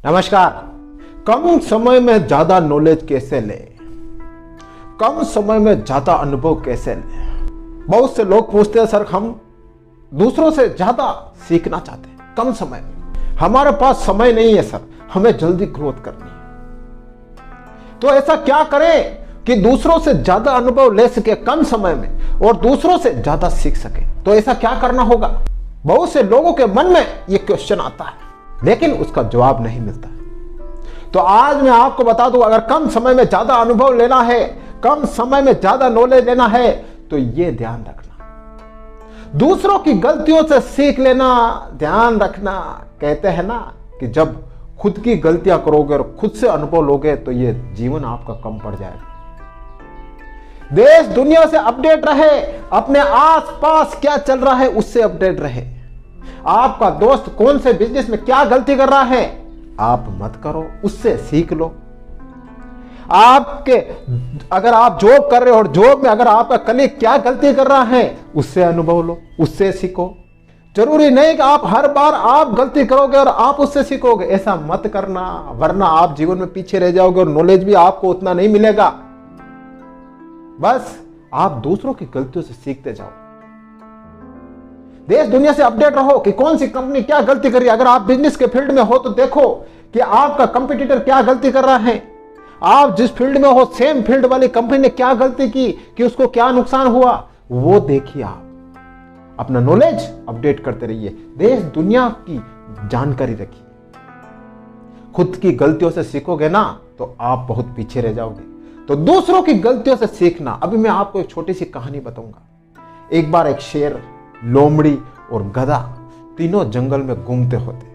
नमस्कार। कम समय में ज्यादा नॉलेज कैसे लें? कम समय में ज्यादा अनुभव कैसे लें? बहुत से लोग पूछते हैं, सर हम दूसरों से ज्यादा सीखना चाहते हैं कम समय में। हमारे पास समय नहीं है सर, हमें जल्दी ग्रोथ करनी है। तो ऐसा क्या करें कि दूसरों से ज्यादा अनुभव ले सके कम समय में और दूसरों से ज्यादा सीख सके? तो ऐसा क्या करना होगा? बहुत से लोगों के मन में यह क्वेश्चन आता है, लेकिन उसका जवाब नहीं मिलता। तो आज मैं आपको बता दूं, अगर कम समय में ज्यादा अनुभव लेना है, कम समय में ज्यादा नॉलेज लेना है, तो यह ध्यान रखना, दूसरों की गलतियों से सीख लेना। ध्यान रखना, कहते हैं ना कि जब खुद की गलतियां करोगे और खुद से अनुभव लोगे तो यह जीवन आपका कम पड़ जाएगा। देश दुनिया से अपडेट रहे, अपने आसपास क्या चल रहा है उससे अपडेट रहे। आपका दोस्त कौन से बिजनेस में क्या गलती कर रहा है, आप मत करो, उससे सीख लो। अगर आप जॉब कर रहे हो और जॉब में अगर आपका कलीग क्या गलती कर रहा है, उससे अनुभव लो, उससे सीखो। जरूरी नहीं कि आप हर बार आप गलती करोगे और आप उससे सीखोगे, ऐसा मत करना, वरना आप जीवन में पीछे रह जाओगे और नॉलेज भी आपको उतना नहीं मिलेगा। बस आप दूसरों की गलतियों से सीखते जाओ। देश दुनिया से अपडेट रहो कि कौन सी कंपनी क्या गलती कर रही है। अगर आप बिजनेस के फील्ड में हो तो देखो कि आपका कंपटीटर क्या गलती कर रहा है। आप जिस फील्ड में हो, सेम फील्ड वाली कंपनी ने क्या गलती की कि उसको क्या नुकसान हुआ, वो देखिए। आप अपना नॉलेज अपडेट करते रहिए, देश दुनिया की जानकारी रखिए। खुद की गलतियों से सीखोगे ना तो आप बहुत पीछे रह जाओगे। तो दूसरों की गलतियों से सीखना। अभी मैं आपको एक छोटी सी कहानी बताऊंगा। एक बार एक शेर, लोमड़ी और गधा तीनों जंगल में घूमते होते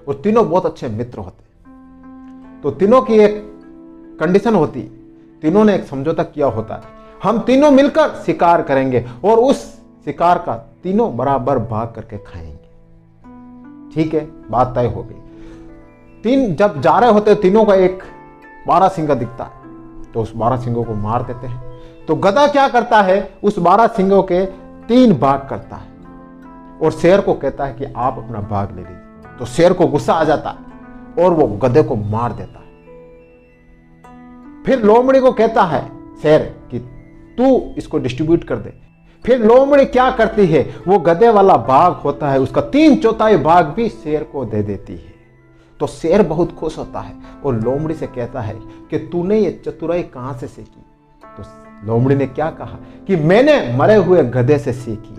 और तीनों बहुत अच्छे मित्र होते। तो तीनों की एक कंडीशन होती, तीनों ने एक समझौता किया होता है, हम तीनों मिलकर शिकार करेंगे और उस शिकार का तीनों बराबर भाग करके खाएंगे। ठीक है, बात तय हो गई। जब जा रहे होते तीनों का एक बारहसिंगा दिखता है तो उस बारहसिंगों को मार देते हैं। तो गधा क्या करता है, उस बारहसिंगों के 3 भाग करता है और शेर को कहता है कि आप अपना भाग ले लीजिए। तो शेर को गुस्सा आ जाता है और वो गधे को मार देता है। फिर लोमड़ी को कहता है शेर कि तू इसको डिस्ट्रीब्यूट कर दे। फिर लोमड़ी क्या करती है, वो गधे वाला भाग होता है उसका 3/4 भाग भी शेर को दे देती है। तो शेर बहुत खुश होता है और लोमड़ी से कहता है कि तूने ये चतुराई कहां से सीखी? तो लोमड़ी ने क्या कहा कि मैंने मरे हुए गधे से सीखी।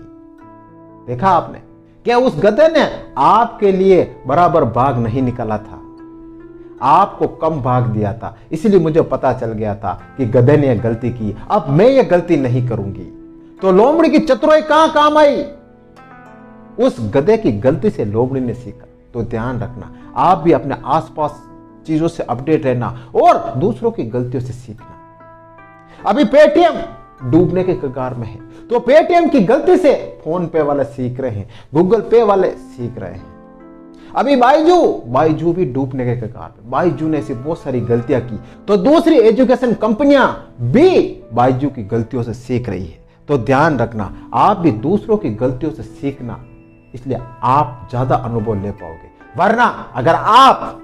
देखा आपने, क्या उस गधे ने आपके लिए बराबर भाग नहीं निकाला था, आपको कम भाग दिया था, इसलिए मुझे पता चल गया था कि गधे ने यह गलती की, अब मैं ये गलती नहीं करूंगी। तो लोमड़ी की चतुराई कहां काम आई? उस गधे की गलती से लोमड़ी ने सीखा। तो ध्यान रखना, आप भी अपने आसपास चीजों से अपडेट रहना और दूसरों की गलतियों से सीखना। अभी पेटीएम डूबने के कगार में है, तो पेटीएम की गलती से फोन पे वाले सीख रहे हैं, गूगल पे वाले सीख रहे हैं। अभी बायजू भी डूबने के कगार में, बायजू ने ऐसी बहुत सारी गलतियां की, तो दूसरी एजुकेशन कंपनियां भी बायजू की गलतियों से सीख रही है। तो ध्यान रखना, आप भी दूसरों की गलतियों से सीखना, इसलिए आप ज्यादा अनुभव ले पाओगे। वरना अगर आप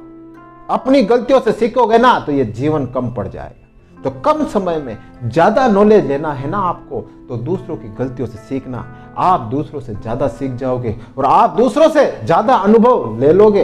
अपनी गलतियों से सीखोगे ना तो यह जीवन कम पड़ जाएगा। तो कम समय में ज्यादा नॉलेज लेना है ना आपको, तो दूसरों की गलतियों से सीखना। आप दूसरों से ज्यादा सीख जाओगे और आप दूसरों से ज्यादा अनुभव ले लोगे।